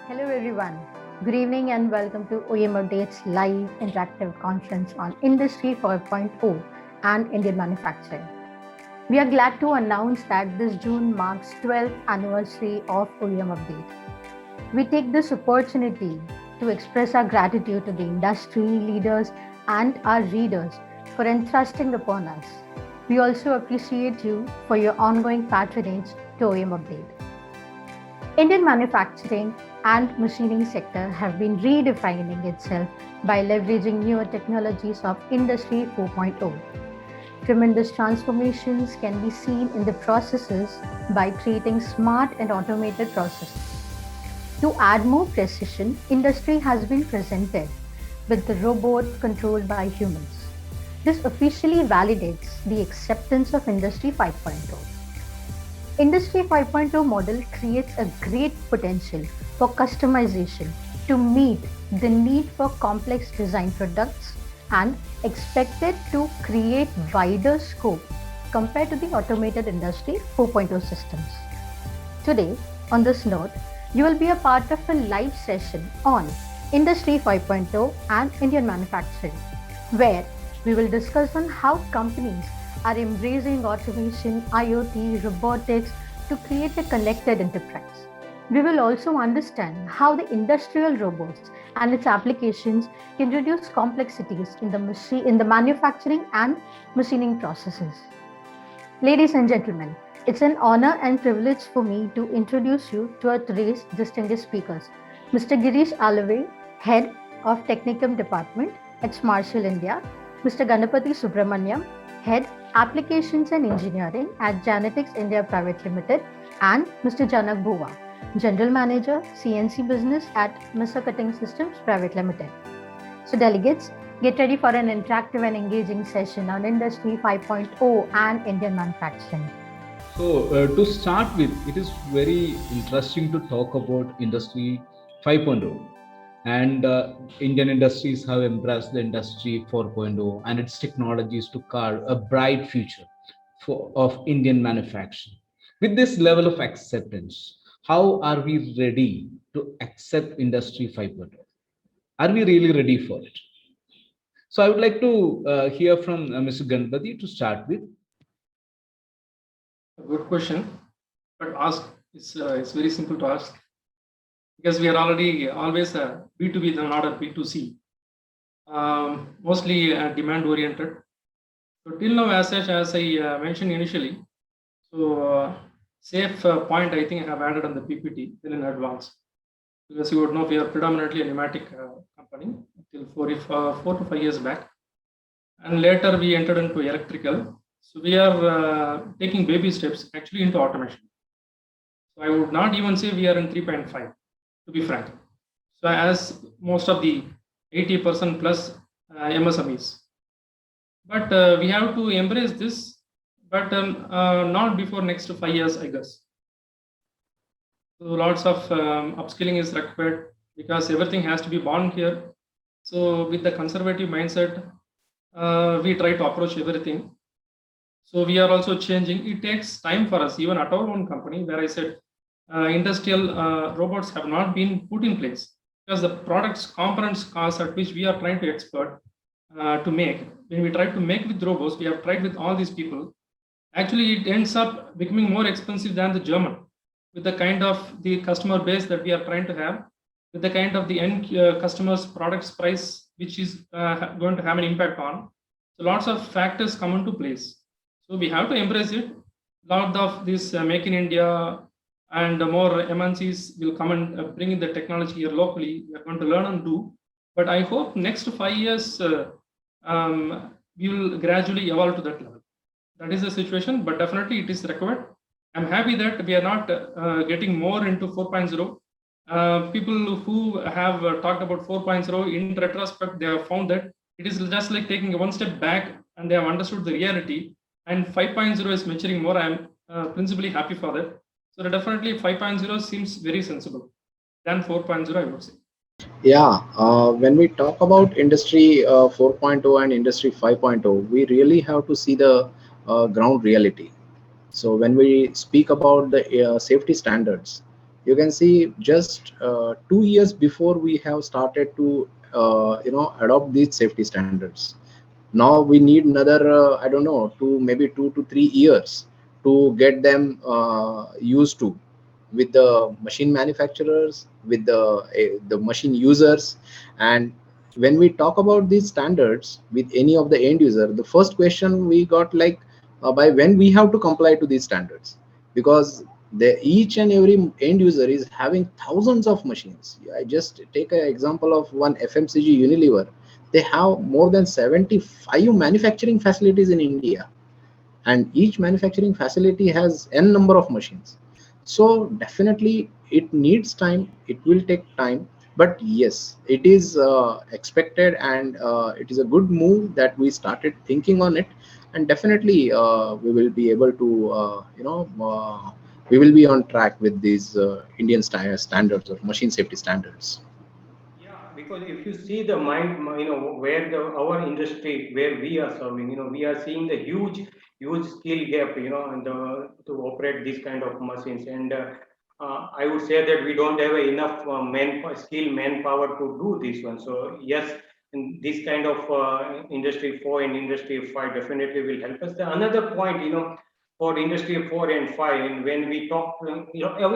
Hello everyone. Good evening and welcome to OEM Updates live interactive conference on Industry 4.0 and Indian manufacturing. We are glad to announce that this June marks 12th anniversary of OEM Update. We take this opportunity to express our gratitude to the industry leaders and our readers for entrusting upon us. We also appreciate you for your ongoing patronage to OEM Update. Indian manufacturing and machining sector have been redefining itself by leveraging newer technologies of Industry 4.0. Tremendous transformations can be seen in the processes by creating smart and automated processes. To add more precision, industry has been presented with the robot controlled by humans. This officially validates the acceptance of Industry 5.0. Industry 5.0 model creates a great potential for customization to meet the need for complex design products and expected to create wider scope compared to the automated Industry 4.0 systems. Today, on this note, you will be a part of a live session on Industry 5.0 and Indian manufacturing, where we will discuss on how companies are embracing automation, IoT, robotics to create a connected enterprise. We will also understand how the industrial robots and its applications can reduce complexities in the manufacturing and machining processes. Ladies and gentlemen, it's an honor and privilege for me to introduce you to our today's distinguished speakers. Mr. Girish Alave, Head of Technicum Department at Smarshall India, Mr. Ganapati Subramaniam, Head Applications and Engineering at Janetics India Private Limited, and Mr. Janak Bhuva, General Manager, CNC Business at Mr. Cutting Systems Private Limited. So delegates, get ready for an interactive and engaging session on Industry 5.0 and Indian manufacturing. So to start with, it is very interesting to talk about Industry 5.0. And Indian industries have embraced the Industry 4.0 and its technologies to carve a bright future of Indian manufacturing. With this level of acceptance, how are we ready to accept Industry 5.0? Are we really ready for it? So I would like to hear from Mr. Ganpati to start with. A good question, but it's very simple to ask because we are already always a B2B than not a B2C, mostly demand oriented. So till now, as such, as I mentioned initially, so safe point I think I have added on the PPT till in advance, because you would know we are predominantly a pneumatic company till 4 to 5 years back, and later we entered into electrical. So we are taking baby steps actually into automation. So I would not even say we are in 3.5, to be frank. So as most of the 80% plus MSMEs, but we have to embrace this, but not before next 5 years, I guess. So lots of upskilling is required because everything has to be born here. So with the conservative mindset, we try to approach everything. So we are also changing. It takes time for us, even at our own company, where I said industrial robots have not been put in place because the products, components, costs at which we are trying to expert to make. When we try to make with robots, we have tried with all these people. Actually, it ends up becoming more expensive than the German, with the kind of the customer base that we are trying to have, with the kind of the end customers' products price, which is going to have an impact on. So lots of factors come into place. So we have to embrace it. A lot of this Make in India and more MNCs will come and bring in the technology here locally. We are going to learn and do. But I hope next 5 years, we will gradually evolve to that level. That is the situation, but definitely it is required. I'm happy that we are not getting more into 4.0. People who have talked about 4.0, in retrospect, they have found that it is just like taking one step back and they have understood the reality. And 5.0 is maturing more. I'm principally happy for that. So definitely 5.0 seems very sensible than 4.0, I would say. Yeah, when we talk about Industry 4.0 and Industry 5.0, we really have to see the ground reality. So when we speak about the safety standards, you can see just 2 years before we have started to adopt these safety standards. Now we need another I don't know, maybe 2 to 3 years to get them used to, with the machine manufacturers, with the machine users. And when we talk about these standards with any of the end user, the first question we got, like, by when we have to comply to these standards, because each and every end user is having thousands of machines. I just take an example of one FMCG Unilever. They have more than 75 manufacturing facilities in India, and each manufacturing facility has n number of machines. So definitely it needs time, it will take time, but yes, it is expected, and it is a good move that we started thinking on it. And definitely we will be able to we will be on track with these Indian standards of machine safety standards. Yeah, because if you see the mind, where our industry, where we are serving, we are seeing the huge skill gap, and to operate these kind of machines. And I would say that we don't have enough manpower to do this one. So yes, in this kind of industry 4 and industry 5 definitely will help us. The another point, for industry 4 and 5, and when we talk,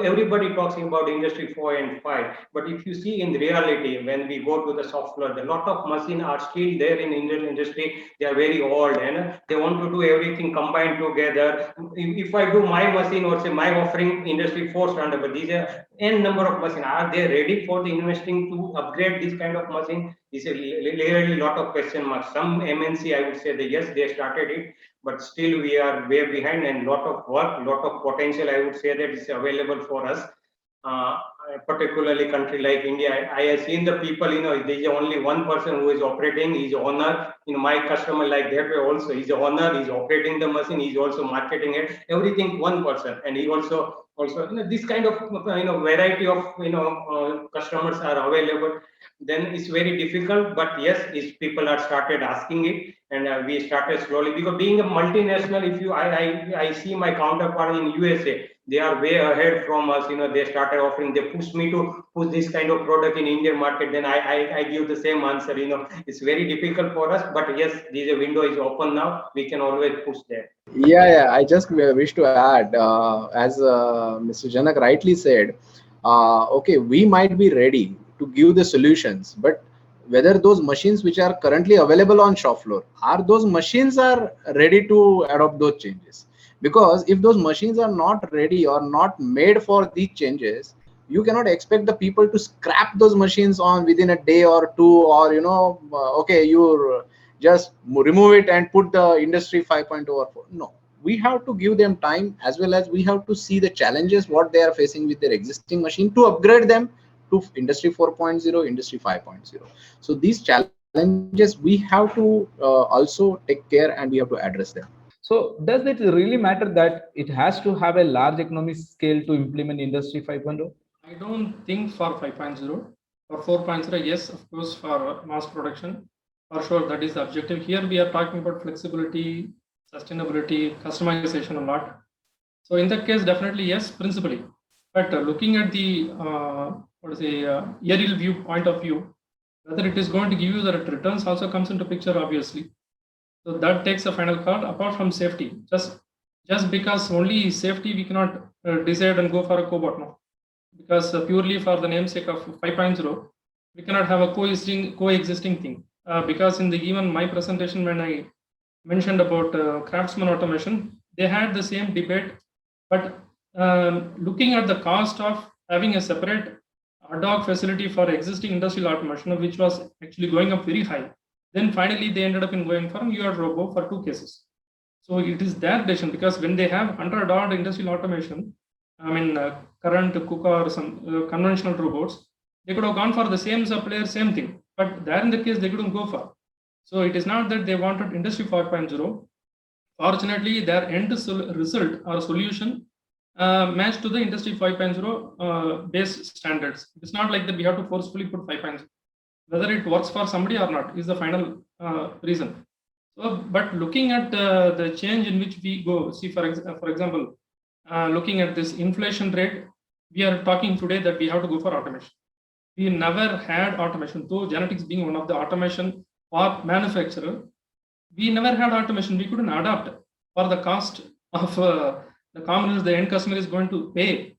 everybody talking about industry 4 and 5, but if you see in reality, when we go to the shop floor, a lot of machines are still there in Indian industry. They are very old, and they want to do everything combined together. If I do my machine, or say my offering industry 4 standard, but these are n number of machines, are they ready for the investing to upgrade this kind of machine? Is a really lot of question marks. Some MNC, I would say that yes, they started it, but still we are way behind, and lot of work, lot of potential, I would say, that is available for us. uh, Particularly country like India, I have seen the people, there is only one person who is operating, he's owner. My customer like that way also, he's a owner, he's operating the machine, he's also marketing it, everything one person. And he also this kind of variety of customers are available. Then it's very difficult, but yes, if people are started asking it, and we started slowly, because being a multinational, if you I see my counterpart in USA, they are way ahead from us. They started offering, they push me to push this kind of product in Indian market. Then I give the same answer. It's very difficult for us, but yes, this window is open now, we can always push there. Yeah, I just wish to add, as Mr. Janak rightly said, okay, we might be ready to give the solutions, but whether those machines which are currently available on shop floor, are those machines are ready to adopt those changes? Because if those machines are not ready or not made for these changes, you cannot expect the people to scrap those machines on within a day or two, or okay, you just remove it and put the industry 5.0 or 4. No, we have to give them time, as well as we have to see the challenges what they are facing with their existing machine, to upgrade them to industry 4.0, industry 5.0. So these challenges we have to also take care, and we have to address them. So does it really matter that it has to have a large economic scale to implement Industry 5.0? I don't think for 5.0. For 4.0, yes, of course, for mass production, for sure, that is the objective. Here we are talking about flexibility, sustainability, customization a lot. So in that case, definitely yes, principally. But looking at the aerial view point of view, whether it is going to give you the returns also comes into picture, obviously. So that takes a final call. Apart from safety, just because only safety, we cannot decide and go for a cobot now. Because purely for the namesake of 5.0, we cannot have a coexisting thing. Because in even my presentation, when I mentioned about Craftsman automation, they had the same debate, but looking at the cost of having a separate ad hoc facility for existing industrial automation, which was actually going up very high, then finally they ended up in going for UR Robo for 2 cases. So it is their decision, because when they have 100 odd industrial automation, current KUKA or some conventional robots, they could have gone for the same supplier, same thing. But there in the case, they couldn't go for. So it is not that they wanted Industry 4.0. Fortunately, their end result or solution matched to the Industry 5.0 base standards. It's not like that we have to forcefully put 5.0. Whether it works for somebody or not is the final reason. So, but looking at the change in which we go, see, for example, looking at this inflation rate, we are talking today that we have to go for automation. We never had automation, though genetics being one of the automation or manufacturer, we never had automation. We couldn't adapt for the cost of the commoners, the end customer is going to pay.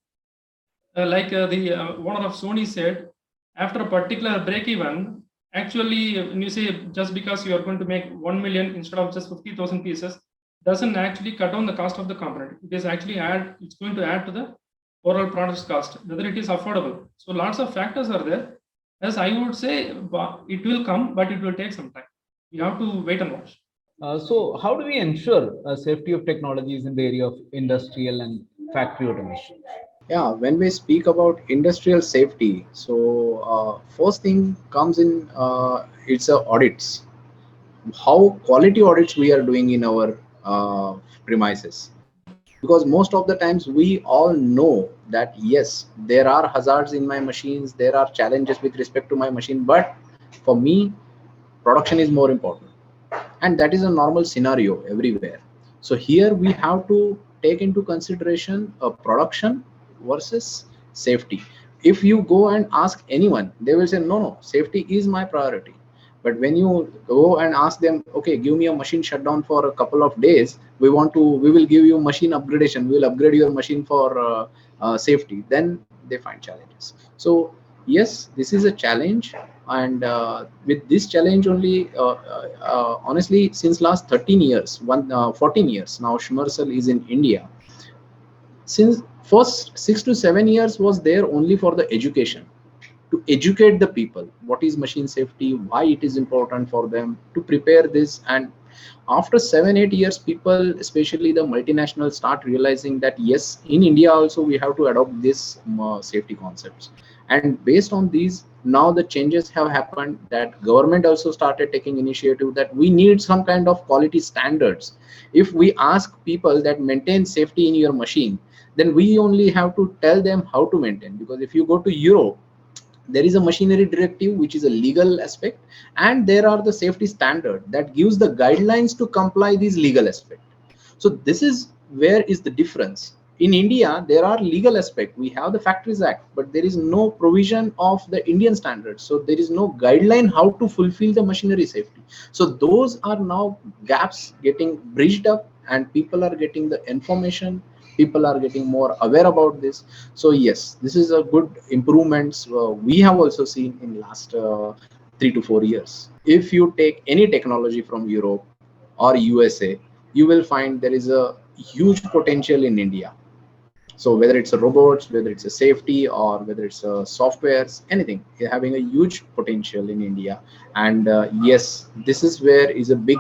The owner of Sony said, after a particular break even, actually, when you say just because you are going to make 1 million instead of just 50,000 pieces, doesn't actually cut down the cost of the component. It is actually it's going to add to the overall product's cost, whether it is affordable. So lots of factors are there. As I would say, it will come, but it will take some time. We have to wait and watch. So, how do we ensure safety of technologies in the area of industrial and factory automation? Yeah, when we speak about industrial safety, so first thing comes in, it's audits. How quality audits we are doing in our premises, because most of the times we all know that yes, there are hazards in my machines, there are challenges with respect to my machine, but for me production is more important, and that is a normal scenario everywhere. So here we have to take into consideration production versus safety. If you go and ask anyone, they will say no, no, safety is my priority. But when you go and ask them, okay, give me a machine shutdown for a couple of days, we will give you machine upgradation, we will upgrade your machine for safety, then they find challenges. So yes, this is a challenge, and with this challenge only, honestly, since last 13 years, 14 years now, Schmersal is in India. Since first 6 to 7 years was there only for the education, to educate the people what is machine safety, why it is important for them to prepare this. And after 7 8 years, people, especially the multinationals, start realizing that yes, in India also we have to adopt this safety concepts. And based on these, now the changes have happened, that government also started taking initiative that we need some kind of quality standards. If we ask people that maintain safety in your machine, then we only have to tell them how to maintain, because if you go to Europe, there is a machinery directive which is a legal aspect, and there are the safety standard that gives the guidelines to comply these legal aspect. So this is where is the difference. In India there are legal aspect, we have the Factories Act, but there is no provision of the Indian standards, so there is no guideline how to fulfill the machinery safety. So those are now gaps getting bridged up, and people are getting the information, people are getting more aware about this. So yes, this is a good improvements we have also seen in last 3 to 4 years. If you take any technology from Europe or USA, you will find there is a huge potential in India. So whether it's a robots, whether it's a safety, or whether it's a softwares, anything, you're having a huge potential in India. And yes, this is where is a big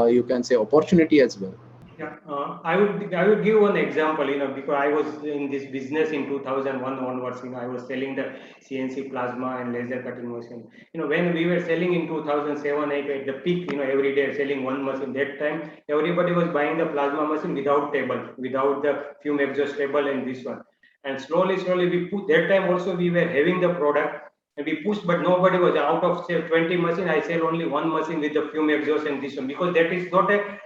you can say opportunity as well. Yeah, I would give one example, because I was in this business in 2001 onwards. I was selling the CNC plasma and laser cutting machine. When we were selling in 2007, 8 at the peak, every day selling one machine. That time, everybody was buying the plasma machine without table, without the fume exhaust table and this one. And slowly, slowly, we put that time also we were having the product and we pushed, but nobody was out of say 20 machine. I sell only one machine with the fume exhaust and this one, because that is not a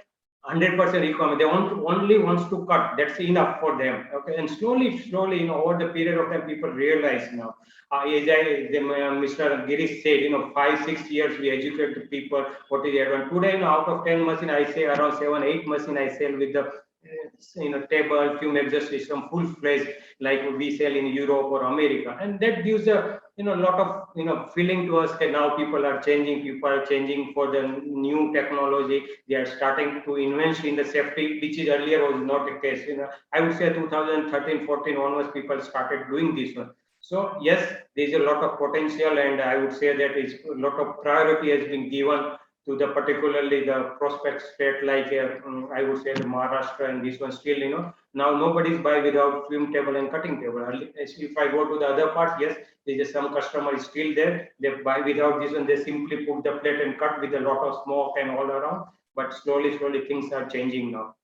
100% economy. They only wants to cut. That's enough for them. Okay, and slowly, over the period of time, people realize now. Mr. Girish said, 5 6 years we educate the people what is advantage. Today, out of 10 machine, I say around 7 8 machine I sell with the table fume exhaust system full fledged, like we sell in Europe or America, and that gives a lot of feeling to us that now people are changing for the new technology. They are starting to invest in the safety, which is earlier was not the case. I would say 2013 14 onwards people started doing this one. So yes, there is a lot of potential, and I would say that is a lot of priority has been given to the particularly the prospect state, like I would say the Maharashtra, and this one still now nobody's buy without fume table and cutting table. If I go to the other part, yes, there is some customer is still there. They buy without this one. They simply put the plate and cut with a lot of smoke and all around. But slowly things are changing now.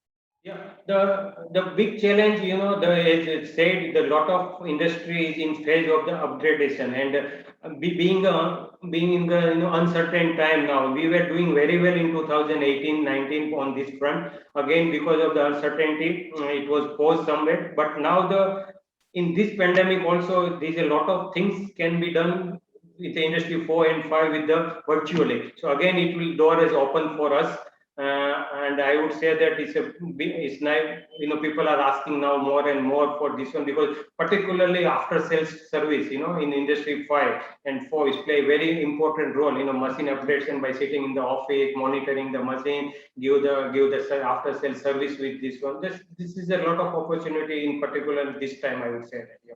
Yeah, the big challenge, as it said, the lot of industry is in phase of the upgradation, and being in the uncertain time now. We were doing very well in 2018, 19 on this front. Again, because of the uncertainty, it was paused somewhere. But now the in this pandemic also, there's a lot of things can be done with the industry 4 and 5 with the virtually. So again, it will door is open for us. And I would say that it's now, people are asking now more and more for this one, because particularly after sales service, in industry 5 and 4 is play a very important role, machine updation by sitting in the office, monitoring the machine, give the after sales service with this one. This is a lot of opportunity in particular this time, I would say that, yeah.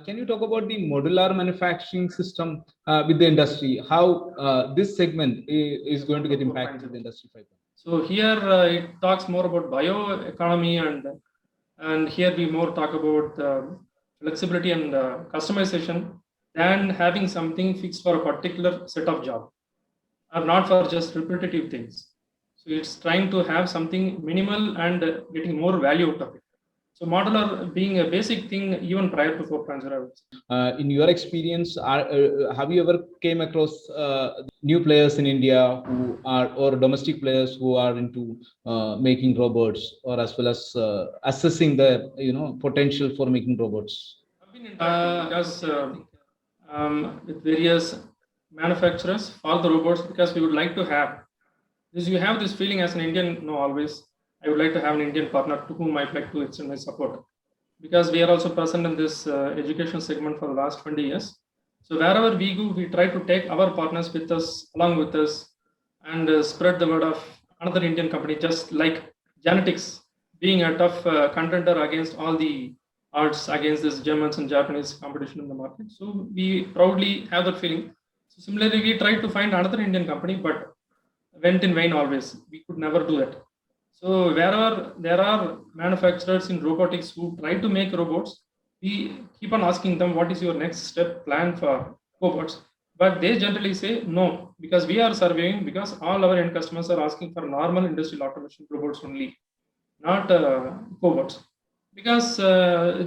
Can you talk about the modular manufacturing system with the industry? How this segment is going to get impacted with the industry 5.0? So here it talks more about bioeconomy, and here we more talk about flexibility and customization than having something fixed for a particular set of job, or not for just repetitive things. So it's trying to have something minimal and getting more value out of it. So modular being a basic thing even prior to 4.0. In your experience, have you ever came across new players in India who are, or domestic players who are into making robots, or as well as assessing the potential for making robots? I've been because with various manufacturers for the robots, because we would like to have this. You have this feeling as an Indian, no, always I would like to have an Indian partner to whom I'd like to extend my support, because we are also present in this education segment for the last 20 years. So wherever we go, we try to take our partners with us, along with us, and spread the word of another Indian company, just like Genetics being a tough contender against all the odds against this Germans and Japanese competition in the market. So we proudly have that feeling. So similarly, we tried to find another Indian company, but went in vain always. We could never do that. So wherever there are manufacturers in robotics who try to make robots, we keep on asking them, what is your next step plan for robots? But they generally say no, because we are surveying, because all our end customers are asking for normal industrial automation robots only, not cobots. Because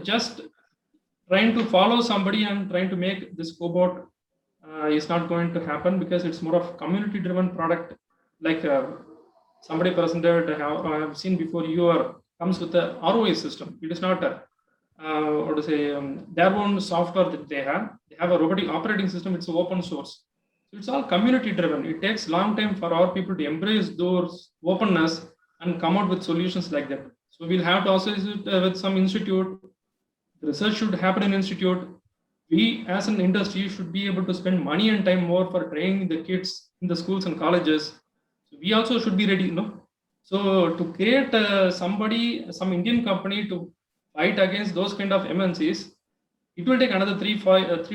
just trying to follow somebody and trying to make this cobot is not going to happen, because it's more of community driven product. Like somebody presented, I have seen before, comes with a ROI system. It is not what to say, their own software that they have. They have a robotic operating system. It's open source. So it's all community driven. It takes long time for our people to embrace those openness and come out with solutions like that. So we'll have to associate with some institute. The research should happen in institute. We as an industry should be able to spend money and time more for training the kids in the schools and colleges. So we also should be ready, So to create some Indian company to fight against those kind of MNCs, it will take another 3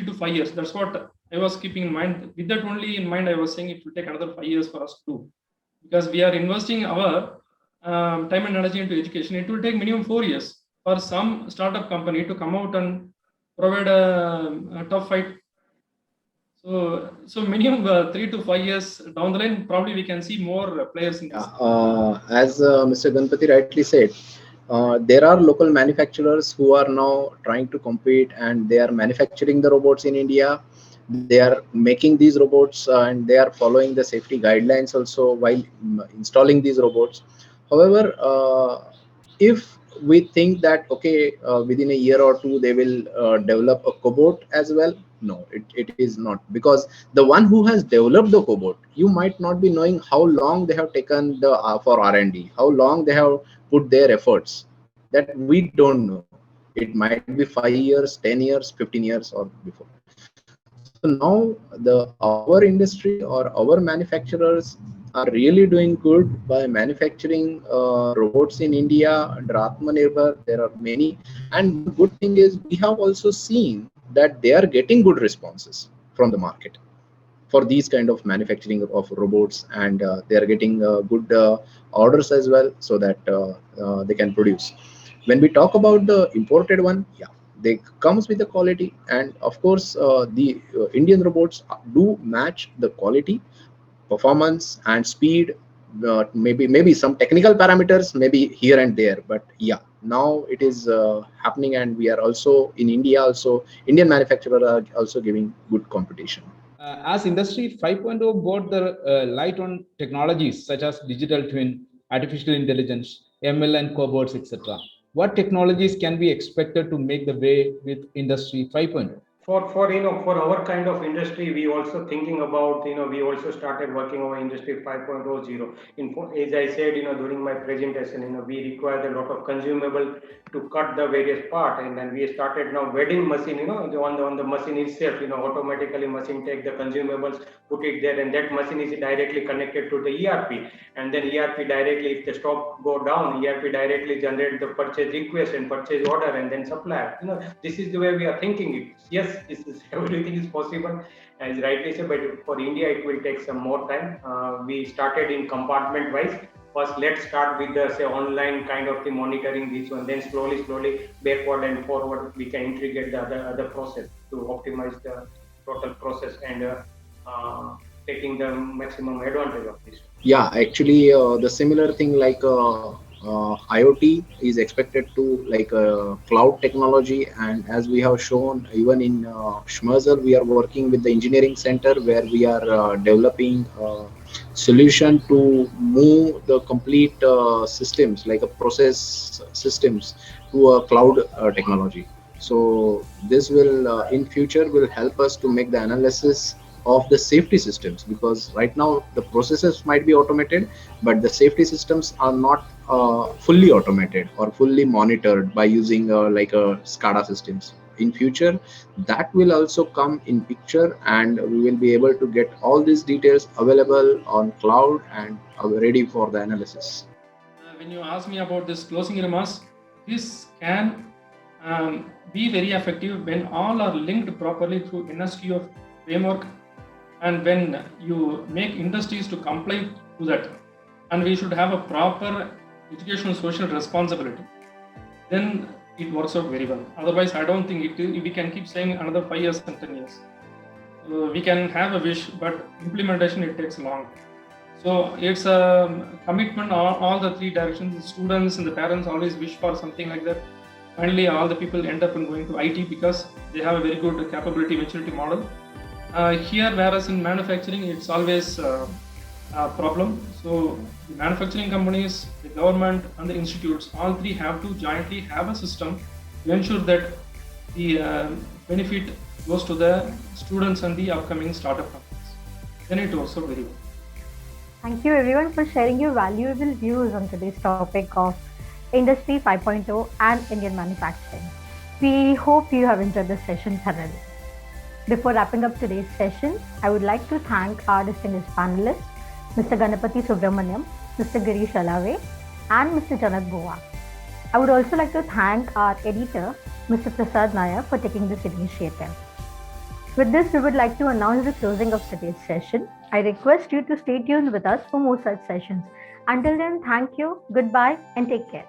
to 5 years. That's what I was keeping in mind. With that only in mind, I was saying it will take another 5 years for us to do, because we are investing our time and energy into education. It will take minimum 4 years for some startup company to come out and provide a tough fight. So minimum 3 to 5 years down the line, probably we can see more players in this. As Mr. Ganpati rightly said, there are local manufacturers who are now trying to compete, and they are manufacturing the robots in India. They are making these robots and they are following the safety guidelines also while installing these robots. However, if we think that okay, within a year or two they will develop a cobot as well, no, it is not, because the one who has developed the cobot, you might not be knowing how long they have taken the for R&D, how long they have put their efforts, that we don't know. It might be 5 years, 10 years, 15 years or before. So now our industry or our manufacturers are really doing good by manufacturing robots in India under Atmanirbhar. There are many, and the good thing is we have also seen that they are getting good responses from the market for these kind of manufacturing of robots, and they are getting good orders as well, so that they can produce. When we talk about the imported one, yeah, they comes with the quality, and of course the Indian robots do match the quality, performance and speed. Maybe some technical parameters maybe here and there, but yeah, now it is happening, and we are also in India, also Indian manufacturers are also giving good competition. As Industry 5.0 brought the light on technologies such as digital twin, artificial intelligence, ML and cobots, etc., what technologies can be expected to make the way with Industry 5.0? For our kind of industry, we also thinking about, we also started working on industry 5.0. As I said, during my presentation, we required a lot of consumable to cut the various part, and then we started now wedding machine, on the machine itself, automatically machine take the consumables, put it there, and that machine is directly connected to the ERP, and then ERP directly, if the stock go down, ERP directly generate the purchase request and purchase order, and then supply. This is the way we are thinking it. Yes, this is everything is possible, as rightly said, but for India it will take some more time. We started in compartment wise. First, let's start with the online kind of the monitoring this one, then slowly backward and forward we can integrate the other process to optimize the total process and taking the maximum advantage of this. Yeah, actually, the similar thing like IoT is expected to like cloud technology, and as we have shown, even in Schmerzel, we are working with the engineering center where we are developing a solution to move the complete systems like a process systems to a cloud technology. So this will in future will help us to make the analysis of the safety systems, because right now the processes might be automated, but the safety systems are not fully automated or fully monitored by using like a SCADA systems. In future, that will also come in picture, and we will be able to get all these details available on cloud and ready for the analysis. When you ask me about this closing remarks, this can be very effective when all are linked properly through industry of framework, and when you make industries to comply to that, and we should have a proper educational social responsibility, then it works out very well. Otherwise, I don't think we can keep saying another 5 years and 10 years. We can have a wish, but implementation, it takes long. So it's a commitment on all the three directions. The students and the parents always wish for something like that. Finally, all the people end up in going to IT because they have a very good capability maturity model. Here, whereas in manufacturing, it's always a problem. So the manufacturing companies, the government, and the institutes, all three have to jointly have a system to ensure that the benefit goes to the students and the upcoming startup companies. Then it works out very well. Thank you everyone for sharing your valuable views on today's topic of Industry 5.0 and Indian manufacturing. We hope you have enjoyed the session thoroughly. Before wrapping up today's session, I would like to thank our distinguished panelists, Mr. Ganapati Subramaniam, Mr. Girish Alave, and Mr. Janak Goa. I would also like to thank our editor, Mr. Prasad Nair, for taking this initiative. With this, we would like to announce the closing of today's session. I request you to stay tuned with us for more such sessions. Until then, thank you, goodbye, and take care.